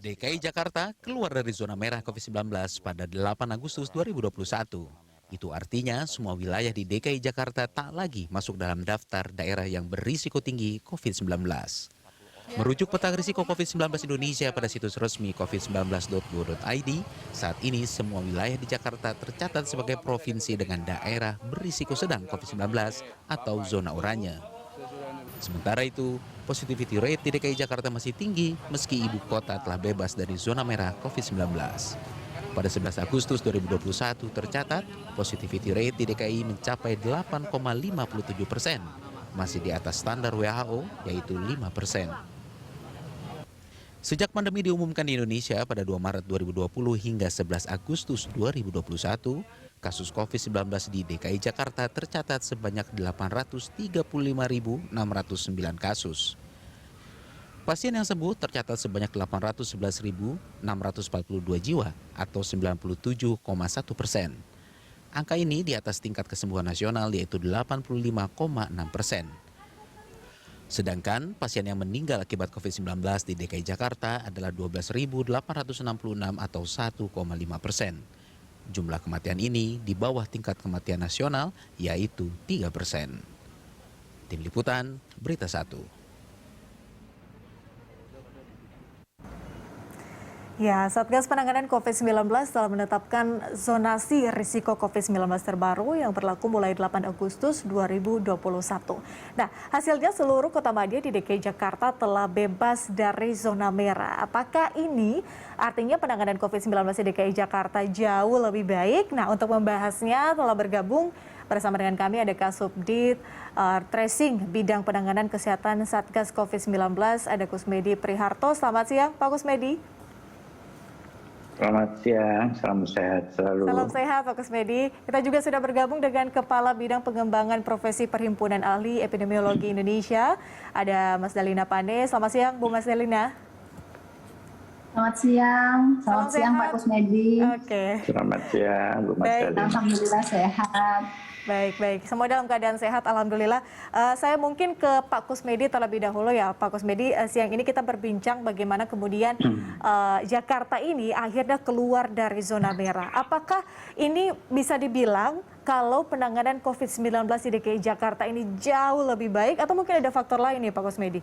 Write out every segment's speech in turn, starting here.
DKI Jakarta keluar dari zona merah COVID-19 pada 8 Agustus 2021. Itu artinya semua wilayah di DKI Jakarta tak lagi masuk dalam daftar daerah yang berisiko tinggi COVID-19. Merujuk peta risiko COVID-19 Indonesia pada situs resmi covid19.go.id, saat ini semua wilayah di Jakarta tercatat sebagai provinsi dengan daerah berisiko sedang COVID-19 atau zona oranye. Sementara itu, positivity rate di DKI Jakarta masih tinggi meski ibu kota telah bebas dari zona merah COVID-19. Pada 11 Agustus 2021 tercatat, positivity rate di DKI mencapai 8,57%, masih di atas standar WHO yaitu 5%. Sejak pandemi diumumkan di Indonesia pada 2 Maret 2020 hingga 11 Agustus 2021, kasus COVID-19 di DKI Jakarta tercatat sebanyak 835.609 kasus. Pasien yang sembuh tercatat sebanyak 811.642 jiwa atau 97,1%. Angka ini di atas tingkat kesembuhan nasional yaitu 85,6%. Sedangkan pasien yang meninggal akibat COVID-19 di DKI Jakarta adalah 12.866 atau 1,5%. Jumlah kematian ini di bawah tingkat kematian nasional yaitu 3%. Tim Liputan, Berita 1. Ya, Satgas Penanganan COVID-19 telah menetapkan zonasi risiko COVID-19 terbaru yang berlaku mulai 8 Agustus 2021. Nah, hasilnya seluruh kota madya di DKI Jakarta telah bebas dari zona merah. Apakah ini artinya penanganan COVID-19 di DKI Jakarta jauh lebih baik? Nah, untuk membahasnya telah bergabung bersama dengan kami ada Kasubdit Tracing Bidang Penanganan Kesehatan Satgas COVID-19, ada Kusmedi Priharto. Selamat siang, Pak Kusmedi. Selamat siang, salam sehat selalu. Salam sehat Pak Kusmedi. Kita juga sudah bergabung dengan Kepala Bidang Pengembangan Profesi Perhimpunan Ahli Epidemiologi Indonesia, ada Mas Dalina Pane. Selamat siang Bu Mas Dalina. Selamat siang, selamat siang Pak Kusmedi. Oke. Selamat siang Bu Mas Dalina. Alhamdulillah sehat. Baik. Semua dalam keadaan sehat, alhamdulillah. Saya mungkin ke Pak Kusmedi terlebih dahulu ya, Pak Kusmedi. Siang ini kita berbincang bagaimana kemudian Jakarta ini akhirnya keluar dari zona merah. Apakah ini bisa dibilang kalau penanganan COVID-19 di DKI Jakarta ini jauh lebih baik atau mungkin ada faktor lain nih Pak Kusmedi?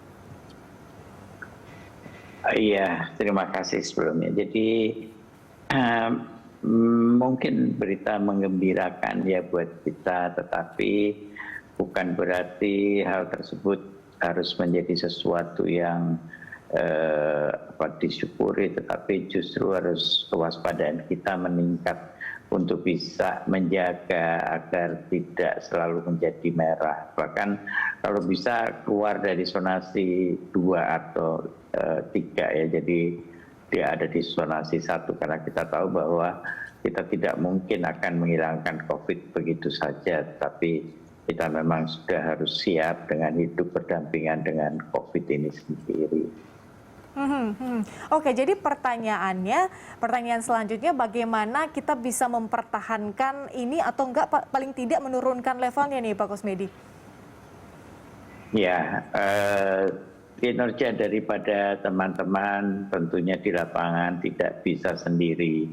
Iya, terima kasih sebelumnya. Jadi mungkin berita menggembirakan ya buat kita, tetapi bukan berarti hal tersebut harus menjadi sesuatu yang disyukuri, tetapi justru harus kewaspadaan kita meningkat untuk bisa menjaga agar tidak selalu menjadi merah. Bahkan kalau bisa keluar dari zonasi 2 atau 3 ya, jadi dia ada di zonasi 1 karena kita tahu bahwa kita tidak mungkin akan menghilangkan COVID begitu saja, tapi kita memang sudah harus siap dengan hidup berdampingan dengan COVID ini sendiri. Oke, jadi pertanyaan selanjutnya bagaimana kita bisa mempertahankan ini atau enggak paling tidak menurunkan levelnya nih Pak Kusmedi? Ya, kinerja daripada teman-teman tentunya di lapangan tidak bisa sendiri.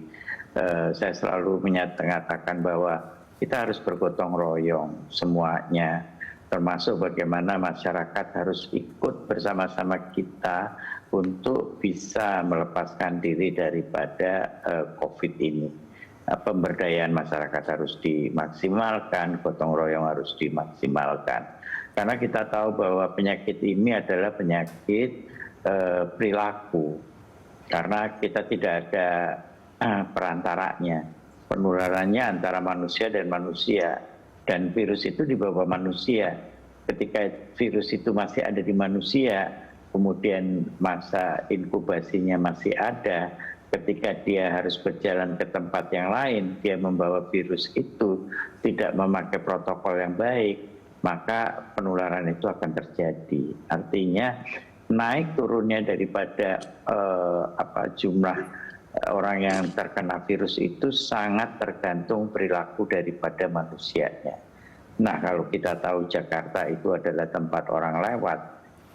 Saya selalu mengatakan bahwa kita harus bergotong royong semuanya, termasuk bagaimana masyarakat harus ikut bersama-sama kita untuk bisa melepaskan diri daripada COVID ini. Pemberdayaan masyarakat harus dimaksimalkan, gotong royong harus dimaksimalkan. Karena kita tahu bahwa penyakit ini adalah penyakit perilaku. Karena kita tidak ada perantaranya. Penularannya antara manusia dan manusia. Dan virus itu dibawa manusia. Ketika virus itu masih ada di manusia, kemudian masa inkubasinya masih ada, ketika dia harus berjalan ke tempat yang lain, dia membawa virus itu, tidak memakai protokol yang baik, maka penularan itu akan terjadi. Artinya naik turunnya daripada jumlah orang yang terkena virus itu sangat tergantung perilaku daripada manusianya. Nah, kalau kita tahu Jakarta itu adalah tempat orang lewat,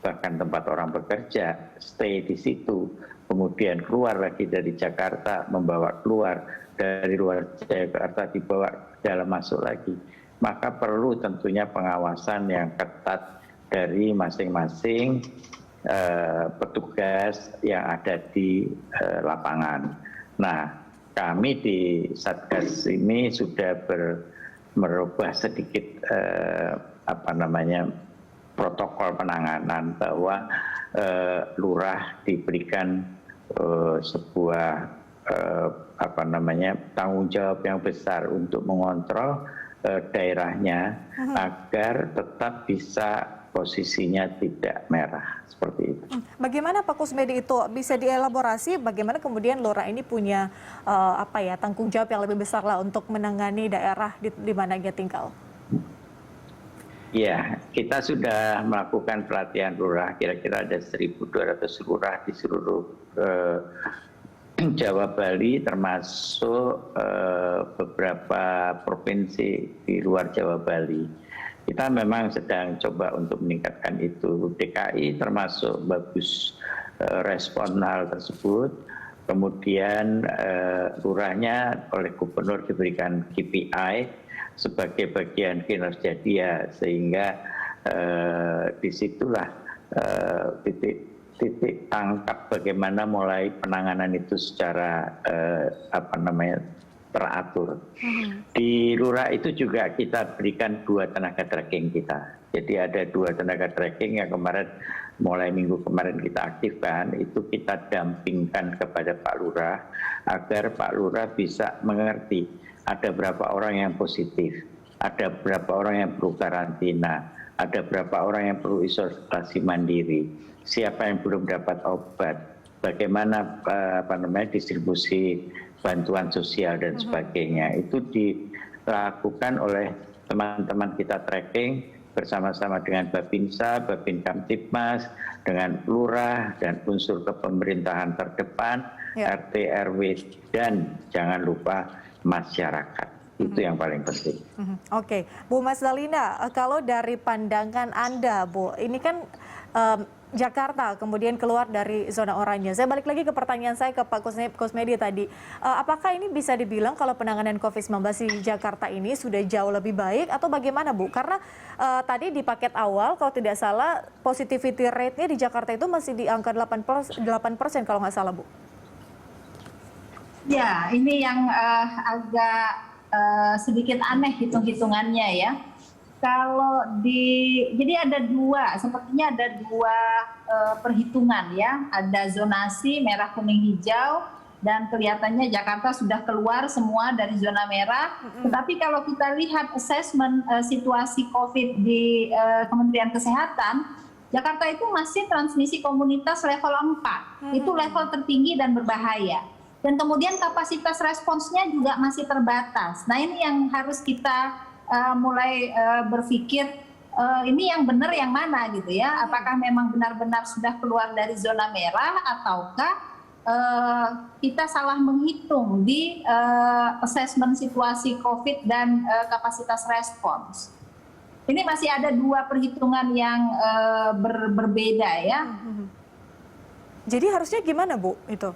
bahkan tempat orang bekerja, stay di situ, kemudian keluar lagi dari Jakarta, membawa keluar dari luar Jakarta, dibawa dalam masuk lagi, maka perlu tentunya pengawasan yang ketat dari masing-masing petugas yang ada di lapangan. Nah, kami di Satgas ini sudah merubah sedikit protokol penanganan, bahwa lurah diberikan sebuah tanggung jawab yang besar untuk mengontrol daerahnya agar tetap bisa posisinya tidak merah, seperti itu. Bagaimana Pak Kusmedi itu bisa dielaborasi bagaimana kemudian lurah ini punya tanggung jawab yang lebih besar lah untuk menangani daerah di mana dia tinggal? Ya, kita sudah melakukan pelatihan lurah, kira-kira ada 1.200 lurah di seluruh Jawa Bali, termasuk beberapa provinsi di luar Jawa Bali. Kita memang sedang coba untuk meningkatkan itu. DKI termasuk bagus respon hal tersebut. Kemudian lurahnya oleh gubernur diberikan KPI sebagai bagian kinerja dia, sehingga disitulah titik tangkap bagaimana mulai penanganan itu secara teratur. Di lurah itu juga kita berikan 2 tenaga tracking kita. Jadi ada 2 tenaga tracking yang mulai minggu kemarin kita aktifkan, itu kita dampingkan kepada Pak Lurah agar Pak Lurah bisa mengerti ada berapa orang yang positif, ada berapa orang yang perlu karantina, ada berapa orang yang perlu isolasi mandiri, siapa yang belum dapat obat, bagaimana distribusi bantuan sosial dan sebagainya. Itu dilakukan oleh teman-teman kita tracking bersama-sama dengan Babinsa, Babin Kamtipmas, dengan lurah dan unsur kepemerintahan terdepan, RT, RW, dan jangan lupa masyarakat. Itu yang paling penting. Oke, Bu Mas Dalina, kalau dari pandangan Anda, Bu, ini kan Jakarta kemudian keluar dari zona oranye. Saya balik lagi ke pertanyaan saya ke Pak Kusmedi tadi. Apakah ini bisa dibilang kalau penanganan COVID-19 di Jakarta ini sudah jauh lebih baik atau bagaimana, Bu? Karena tadi di paket awal kalau tidak salah positivity rate-nya di Jakarta itu masih di angka 8% kalau nggak salah, Bu. Ya, ini yang agak sedikit aneh hitung-hitungannya ya. Jadi sepertinya ada dua perhitungan ya, ada zonasi merah, kuning, hijau, dan kelihatannya Jakarta sudah keluar semua dari zona merah. Tetapi kalau kita lihat asesmen situasi COVID di Kementerian Kesehatan, Jakarta itu masih transmisi komunitas level 4, itu level tertinggi dan berbahaya. Dan kemudian kapasitas responsnya juga masih terbatas. Nah, ini yang harus kita mulai berpikir ini yang benar yang mana gitu ya, apakah memang benar-benar sudah keluar dari zona merah ataukah kita salah menghitung di asesmen situasi COVID dan kapasitas respons. Ini masih ada 2 perhitungan yang berbeda ya. Jadi harusnya gimana, Bu, itu?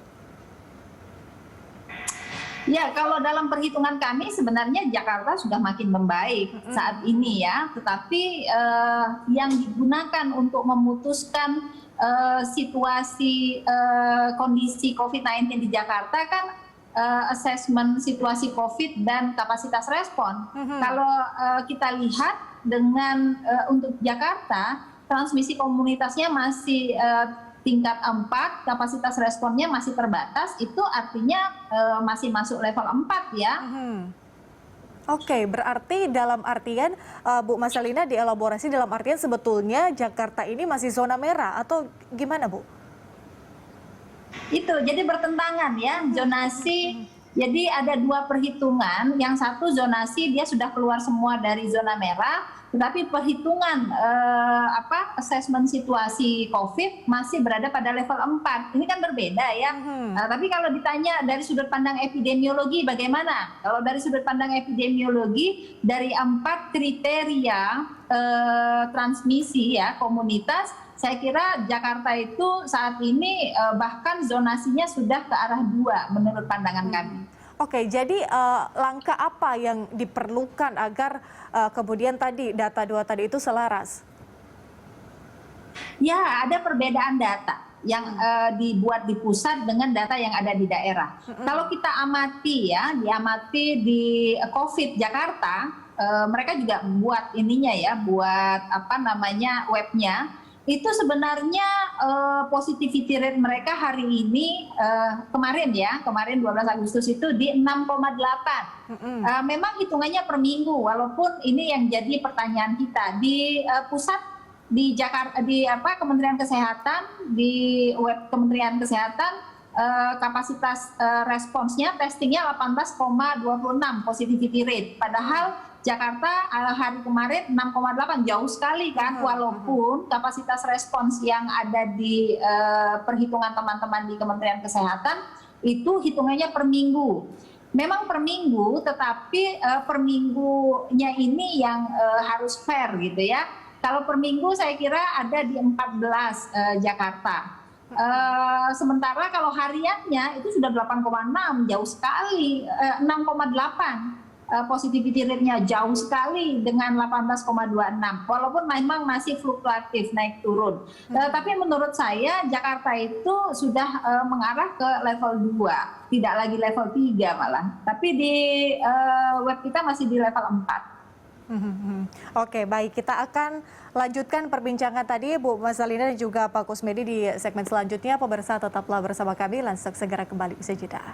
Ya, kalau dalam perhitungan kami sebenarnya Jakarta sudah makin membaik saat ini ya. Tetapi yang digunakan untuk memutuskan situasi kondisi COVID-19 di Jakarta kan asesmen situasi COVID dan kapasitas respon. Kalau kita lihat dengan untuk Jakarta, transmisi komunitasnya masih tingkat 4, kapasitas responnya masih terbatas, itu artinya masih masuk level 4 ya. Oke, berarti dalam artian Bu Mas Dalina dielaborasi dalam artian sebetulnya Jakarta ini masih zona merah atau gimana, Bu? Itu, jadi bertentangan ya, zonasi. Jadi ada 2 perhitungan, yang satu zonasi dia sudah keluar semua dari zona merah, tetapi perhitungan asesmen situasi COVID masih berada pada level 4. Ini kan berbeda ya. Tapi kalau ditanya dari sudut pandang epidemiologi bagaimana? Kalau dari sudut pandang epidemiologi, dari 4 kriteria transmisi ya komunitas, saya kira Jakarta itu saat ini bahkan zonasinya sudah ke arah 2 menurut pandangan kami. Oke, jadi langkah apa yang diperlukan agar kemudian tadi data 2 tadi itu selaras? Ya, ada perbedaan data yang dibuat di pusat dengan data yang ada di daerah. Kalau kita diamati di COVID Jakarta, mereka juga buat ininya ya, buat webnya. Itu sebenarnya positivity rate mereka hari ini kemarin 12 Agustus itu di 6,8. Memang hitungannya per minggu, walaupun ini yang jadi pertanyaan kita di pusat di Jakarta Kementerian Kesehatan, di web Kementerian Kesehatan kapasitas responsnya testingnya 18,26 positivity rate, padahal Jakarta hari kemarin 6,8, jauh sekali kan, walaupun kapasitas respons yang ada di perhitungan teman-teman di Kementerian Kesehatan itu hitungannya per minggu. Memang per minggu, tetapi per minggunya ini yang harus fair gitu ya. Kalau per minggu saya kira ada di 14 Jakarta. Sementara kalau hariannya itu sudah 8,6, jauh sekali, 6,8. Positivity rate-nya jauh sekali dengan 18,26, walaupun memang masih fluktuatif naik turun. Tapi menurut saya Jakarta itu sudah mengarah ke level 2, tidak lagi level 3 malah. Tapi di web kita masih di level 4. Oke, baik, kita akan lanjutkan perbincangan tadi Bu Mas Dalina dan juga Pak Kusmedi di segmen selanjutnya. Pemirsa tetaplah bersama kami, Lansek segera kembali usai jeda.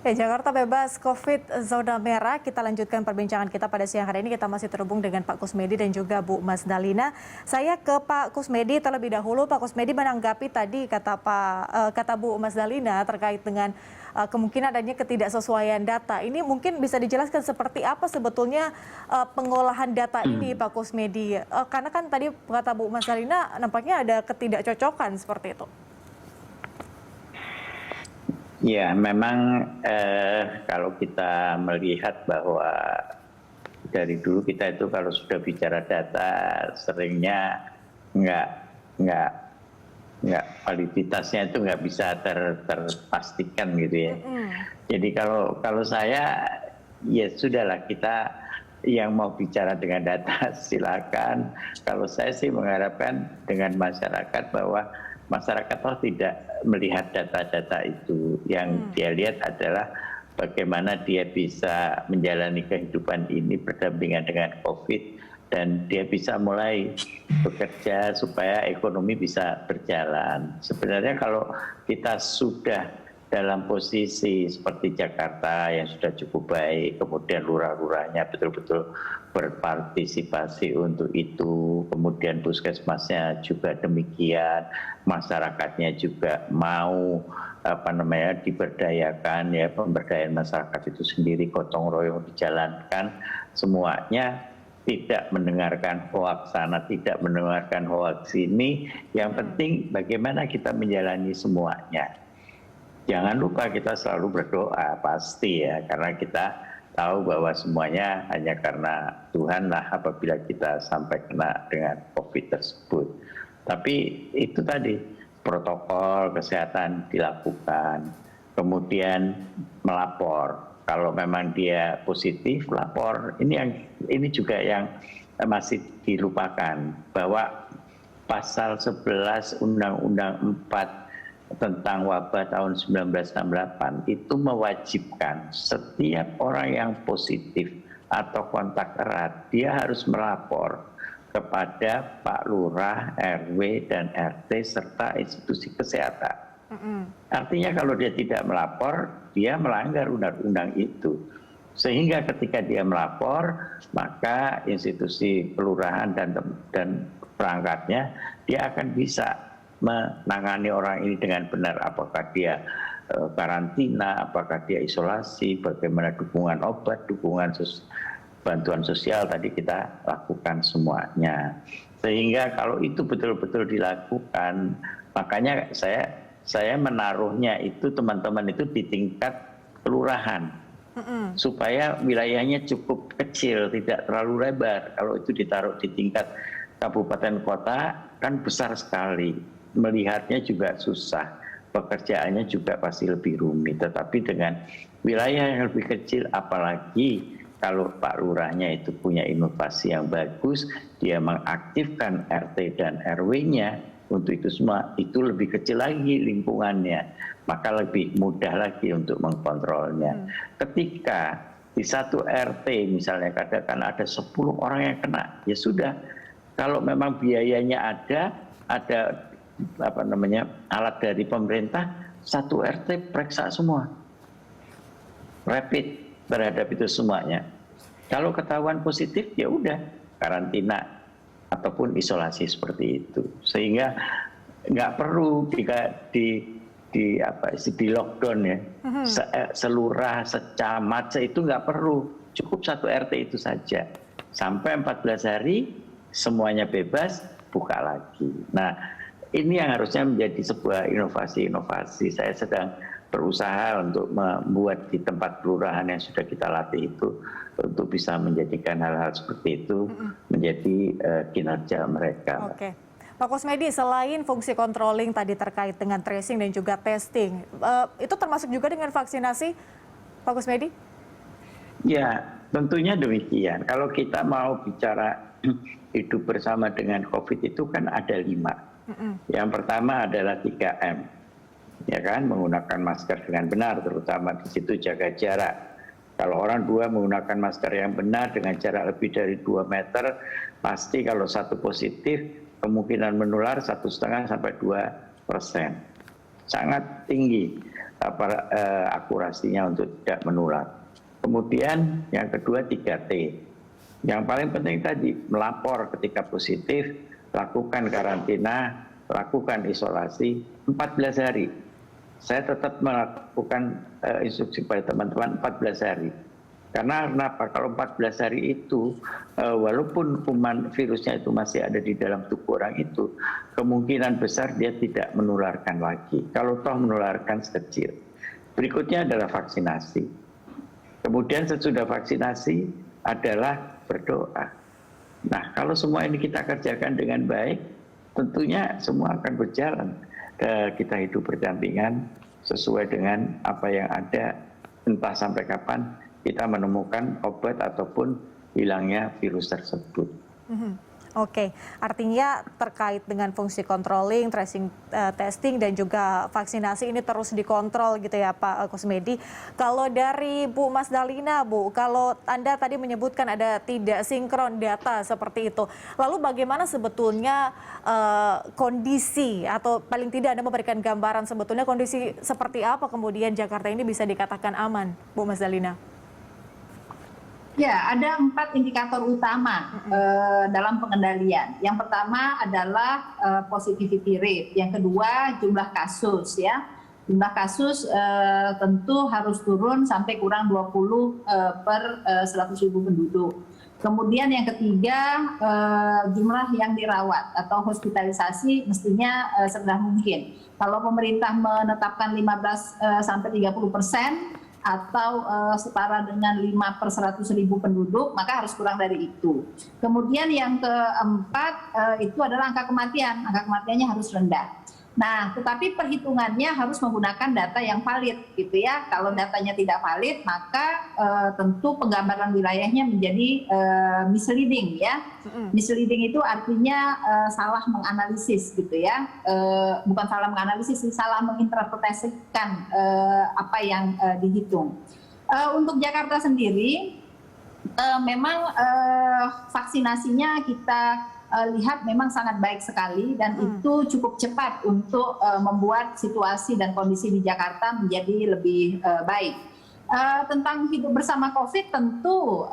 Jakarta bebas COVID zona merah. Kita lanjutkan perbincangan kita pada siang hari ini. Kita masih terhubung dengan Pak Kusmedi dan juga Bu Mas Dalina. Saya ke Pak Kusmedi terlebih dahulu. Pak Kusmedi menanggapi tadi kata Bu Mas Dalina terkait dengan kemungkinan adanya ketidaksesuaian data. Ini mungkin bisa dijelaskan seperti apa sebetulnya pengolahan data ini, Pak Kusmedi? Karena kan tadi kata Bu Mas Dalina nampaknya ada ketidakcocokan seperti itu. Ya, memang kalau kita melihat bahwa dari dulu kita itu kalau sudah bicara data seringnya nggak validitasnya itu nggak bisa terpastikan gitu ya. Jadi kalau saya ya sudahlah, kita yang mau bicara dengan data silakan. Kalau saya sih mengharapkan dengan masyarakat bahwa masyarakat tidak melihat data-data itu. Yang dia lihat adalah bagaimana dia bisa menjalani kehidupan ini berdampingan dengan COVID, dan dia bisa mulai bekerja supaya ekonomi bisa berjalan. Sebenarnya kalau kita sudah dalam posisi seperti Jakarta yang sudah cukup baik, kemudian lurah-lurahnya betul-betul berpartisipasi untuk itu, kemudian puskesmasnya juga demikian, masyarakatnya juga mau diberdayakan ya, pemberdayaan masyarakat itu sendiri gotong royong dijalankan, semuanya tidak mendengarkan hoaks sana, tidak mendengarkan hoaks sini. Yang penting bagaimana kita menjalani semuanya. Jangan lupa kita selalu berdoa, pasti ya, karena kita tahu bahwa semuanya hanya karena Tuhan lah apabila kita sampai kena dengan COVID tersebut. Tapi itu tadi, protokol kesehatan dilakukan, kemudian melapor. Kalau memang dia positif, lapor. Ini juga yang masih dilupakan, bahwa pasal 11 Undang-Undang 4 tentang wabah tahun 1968 itu mewajibkan setiap orang yang positif atau kontak erat, dia harus melapor kepada Pak Lurah, RW, dan RT serta institusi kesehatan. Artinya kalau dia tidak melapor, dia melanggar undang-undang itu. Sehingga ketika dia melapor, maka institusi kelurahan dan perangkatnya dia akan bisa menangani orang ini dengan benar, apakah dia karantina, apakah dia isolasi, bagaimana dukungan obat, dukungan bantuan sosial tadi kita lakukan semuanya. Sehingga kalau itu betul-betul dilakukan, makanya saya menaruhnya itu teman-teman itu di tingkat kelurahan, supaya wilayahnya cukup kecil, tidak terlalu lebar. Kalau itu ditaruh di tingkat kabupaten kota kan besar sekali, melihatnya juga susah, pekerjaannya juga pasti lebih rumit. Tetapi dengan wilayah yang lebih kecil, apalagi kalau Pak Lurahnya itu punya inovasi yang bagus, dia mengaktifkan RT dan RW-nya untuk itu semua, itu lebih kecil lagi lingkungannya, maka lebih mudah lagi untuk mengkontrolnya. Ketika di satu RT misalnya katakan ada 10 orang yang kena, ya sudah, kalau memang biayanya ada alat dari pemerintah, satu RT periksa semua, rapid terhadap itu semuanya. Kalau ketahuan positif, ya udah karantina ataupun isolasi seperti itu, sehingga nggak perlu di lockdown ya, selurah, secamat, itu nggak perlu, cukup satu RT itu saja, sampai 14 hari semuanya bebas, buka lagi. Nah, ini yang harusnya menjadi sebuah inovasi. Saya sedang berusaha untuk membuat di tempat kelurahan yang sudah kita latih itu untuk bisa menjadikan hal-hal seperti itu menjadi kinerja mereka. Oke. Pak Kusmedi, selain fungsi controlling tadi terkait dengan tracing dan juga testing, itu termasuk juga dengan vaksinasi, Pak Kusmedi? Ya, tentunya demikian. Kalau kita mau bicara hidup bersama dengan COVID itu kan ada 5. Yang pertama adalah 3M. Ya kan, menggunakan masker dengan benar, terutama di situ jaga jarak. Kalau orang 2 menggunakan masker yang benar dengan jarak lebih dari 2 meter, pasti kalau satu positif, kemungkinan menular 1,5 sampai 2%. Sangat tinggi akurasinya untuk tidak menular. Kemudian yang kedua 3T. Yang paling penting tadi, melapor ketika positif, lakukan karantina, lakukan isolasi 14 hari. Saya tetap melakukan instruksi pada teman-teman 14 hari. Karena kenapa? Kalau 14 hari itu, walaupun kuman virusnya itu masih ada di dalam tubuh orang itu, kemungkinan besar dia tidak menularkan lagi. Kalau toh menularkan sekecil. Berikutnya adalah vaksinasi. Kemudian sesudah vaksinasi adalah berdoa. Nah, kalau semua ini kita kerjakan dengan baik, tentunya semua akan berjalan. Kita hidup berdampingan sesuai dengan apa yang ada, entah sampai kapan kita menemukan obat ataupun hilangnya virus tersebut. Oke, artinya terkait dengan fungsi controlling, tracing, testing dan juga vaksinasi ini terus dikontrol gitu ya Pak Kusmedi. Kalau dari Bu Mas Dalina, Bu, kalau Anda tadi menyebutkan ada tidak sinkron data seperti itu, lalu bagaimana sebetulnya kondisi atau paling tidak Anda memberikan gambaran sebetulnya kondisi seperti apa kemudian Jakarta ini bisa dikatakan aman, Bu Mas Dalina? Ya, ada 4 indikator utama dalam pengendalian. Yang pertama adalah positivity rate. Yang kedua jumlah kasus ya. Jumlah kasus tentu harus turun sampai kurang 20 per 100.000 penduduk. Kemudian yang ketiga jumlah yang dirawat atau hospitalisasi mestinya serendah mungkin. Kalau pemerintah menetapkan 15 sampai 30%, atau setara dengan 5 per 100.000 penduduk, maka harus kurang dari itu. Kemudian yang keempat itu adalah angka kematian. Angka kematiannya harus rendah. Nah, tetapi perhitungannya harus menggunakan data yang valid, gitu ya. Kalau datanya tidak valid, maka tentu penggambaran wilayahnya menjadi misleading, ya. Misleading itu artinya salah menganalisis, gitu ya. Bukan salah menganalisis, salah menginterpretasikan apa yang dihitung. Untuk Jakarta sendiri, memang vaksinasinya kita lihat memang sangat baik sekali dan itu cukup cepat untuk membuat situasi dan kondisi di Jakarta menjadi lebih baik. Tentang hidup bersama COVID tentu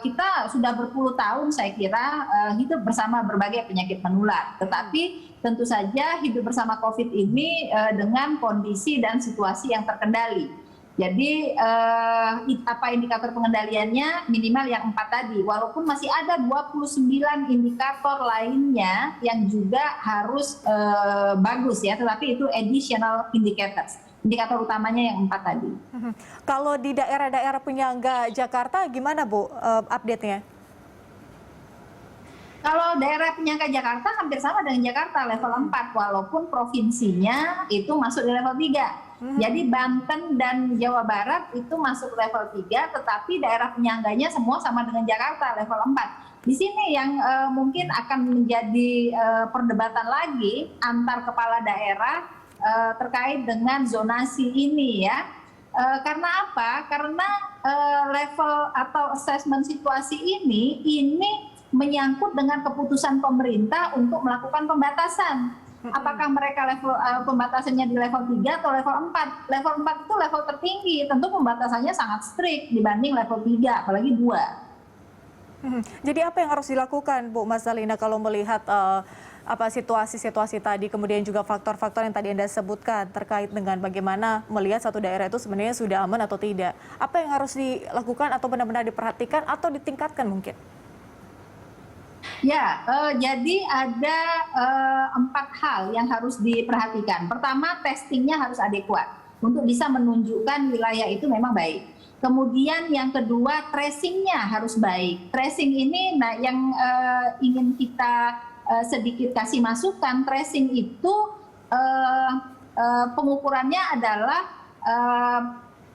kita sudah berpuluh tahun saya kira hidup bersama berbagai penyakit menular. Tetapi tentu saja hidup bersama COVID ini dengan kondisi dan situasi yang terkendali. Jadi apa indikator pengendaliannya minimal yang 4 tadi. Walaupun masih ada 29 indikator lainnya yang juga harus bagus ya, tetapi itu additional indicators. Indikator utamanya yang 4 tadi. Kalau di daerah-daerah penyangga Jakarta gimana Bu update-nya? Kalau daerah penyangga Jakarta hampir sama dengan Jakarta level 4 walaupun provinsinya itu masuk di level 3. Jadi Banten dan Jawa Barat itu masuk level 3 tetapi daerah penyangganya semua sama dengan Jakarta level 4. Di sini yang mungkin akan menjadi perdebatan lagi antar kepala daerah terkait dengan zonasi ini ya. Karena apa? Karena level atau assessment situasi ini menyangkut dengan keputusan pemerintah untuk melakukan pembatasan. Apakah mereka level pembatasannya di level 3 atau level 4? Level 4 itu level tertinggi, tentu pembatasannya sangat strict dibanding level 3, apalagi 2. Jadi apa yang harus dilakukan Bu Mas Dalina kalau melihat situasi-situasi tadi, kemudian juga faktor-faktor yang tadi Anda sebutkan terkait dengan bagaimana melihat satu daerah itu sebenarnya sudah aman atau tidak. Apa yang harus dilakukan atau benar-benar diperhatikan atau ditingkatkan mungkin? Ya, jadi ada 4 hal yang harus diperhatikan. Pertama, testingnya harus adekuat untuk bisa menunjukkan wilayah itu memang baik. Kemudian yang kedua, tracingnya harus baik. Tracing ini yang ingin kita sedikit kasih masukan, tracing itu pengukurannya adalah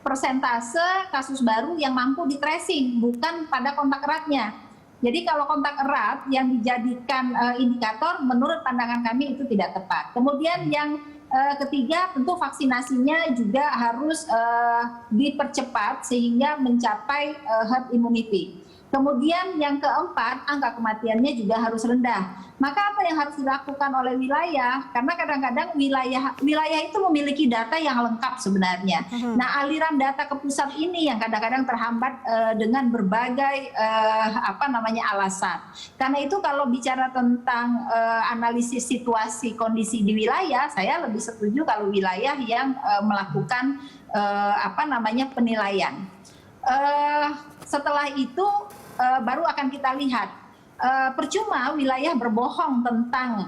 persentase kasus baru yang mampu di tracing, bukan pada kontak eratnya. Jadi kalau kontak erat yang dijadikan indikator, menurut pandangan kami itu tidak tepat. Kemudian yang ketiga, tentu vaksinasinya juga harus dipercepat sehingga mencapai herd immunity. Kemudian yang keempat, angka kematiannya juga harus rendah. Maka apa yang harus dilakukan oleh wilayah? Karena kadang-kadang wilayah itu memiliki data yang lengkap sebenarnya. Nah, aliran data ke pusat ini yang kadang-kadang terhambat dengan berbagai alasan. Karena itu kalau bicara tentang analisis situasi kondisi di wilayah, saya lebih setuju kalau wilayah yang melakukan penilaian. Setelah itu baru akan kita lihat. Percuma wilayah berbohong tentang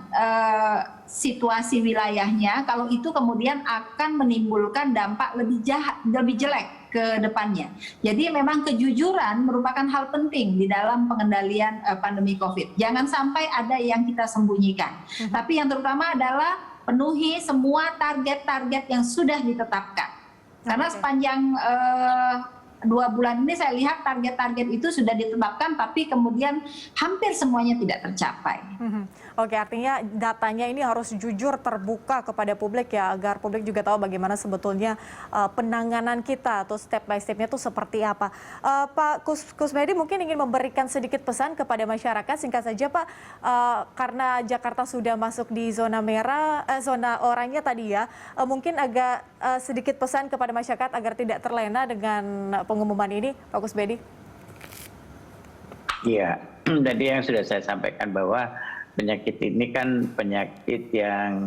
situasi wilayahnya kalau itu kemudian akan menimbulkan dampak lebih jelek ke depannya. Jadi memang kejujuran merupakan hal penting di dalam pengendalian pandemi COVID. Jangan sampai ada yang kita sembunyikan. Tapi yang terutama adalah penuhi semua target-target yang sudah ditetapkan. Karena sepanjang 2 bulan ini saya lihat target-target itu sudah ditetapkan tapi kemudian hampir semuanya tidak tercapai. Oke, artinya datanya ini harus jujur terbuka kepada publik ya, agar publik juga tahu bagaimana sebetulnya penanganan kita atau step by step-nya itu seperti apa. Pak Kusmedi mungkin ingin memberikan sedikit pesan kepada masyarakat, singkat saja Pak, karena Jakarta sudah masuk di zona merah, zona oranye tadi ya, mungkin agak sedikit pesan kepada masyarakat agar tidak terlena dengan pengumuman ini, Pak Kusmedi. Iya, tadi yang sudah saya sampaikan bahwa penyakit ini kan penyakit yang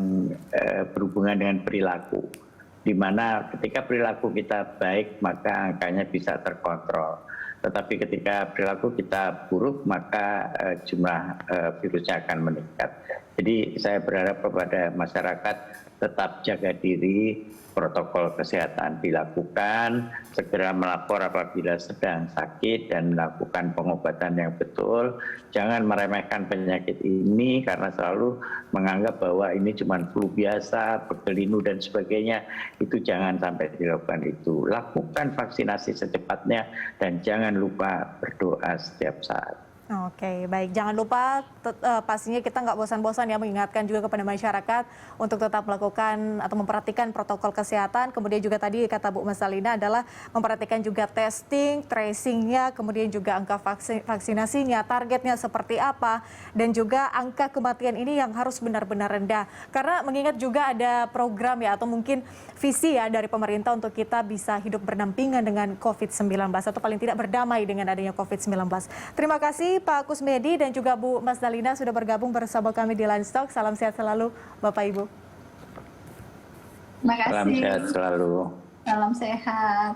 berhubungan dengan perilaku, di mana ketika perilaku kita baik maka angkanya bisa terkontrol. Tetapi ketika perilaku kita buruk maka jumlah virusnya akan meningkat. Jadi saya berharap kepada masyarakat tetap jaga diri, protokol kesehatan dilakukan, segera melapor apabila sedang sakit dan melakukan pengobatan yang betul. Jangan meremehkan penyakit ini karena selalu menganggap bahwa ini cuma flu biasa, berkelinu dan sebagainya. Itu jangan sampai dilakukan itu. Lakukan vaksinasi secepatnya dan jangan lupa berdoa setiap saat. Oke, baik. Jangan lupa pastinya kita nggak bosan-bosan ya mengingatkan juga kepada masyarakat untuk tetap melakukan atau memperhatikan protokol kesehatan. Kemudian juga tadi kata Bu Mas Dalina adalah memperhatikan juga testing, tracing-nya, kemudian juga angka vaksinasinya, targetnya seperti apa, dan juga angka kematian ini yang harus benar-benar rendah. Karena mengingat juga ada program ya atau mungkin visi ya dari pemerintah untuk kita bisa hidup berdampingan dengan COVID-19 atau paling tidak berdamai dengan adanya COVID-19. Terima kasih Pak Kusmedi dan juga Bu Mas Dalina sudah bergabung bersama kami di Livestock. Salam sehat selalu Bapak Ibu. Terima kasih. Salam sehat selalu. Salam sehat.